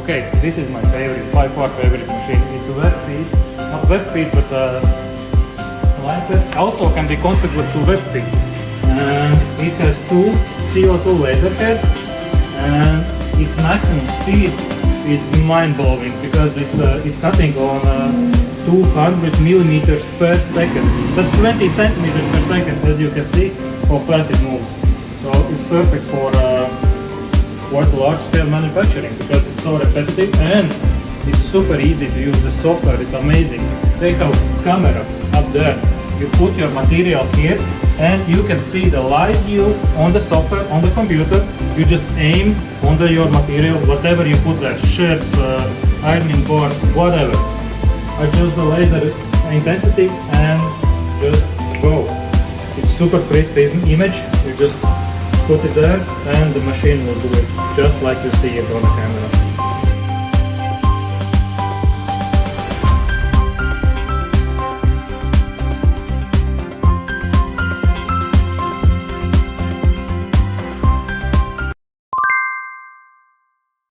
Okay, this is my favorite, by far favorite machine. It's a web feed, not web feed, but line feed. Also can be configured to web feed. And it has two CO2 laser heads, and its maximum speed is mind-blowing because it's cutting on 200 millimeters per second. That's 20 centimeters per second, as you can see, how fast it moves. So it's perfect for quite large-scale manufacturing because it's so repetitive and it's super easy to use. The software is amazing. They have camera up there. You put your material here and you can see the live view on the software, on the computer. You just aim on your material, whatever you put there, shirts, ironing boards, whatever. I choose the laser intensity and just go. It's super crisp image. You just put it there and the machine will do it just like you see it on the camera.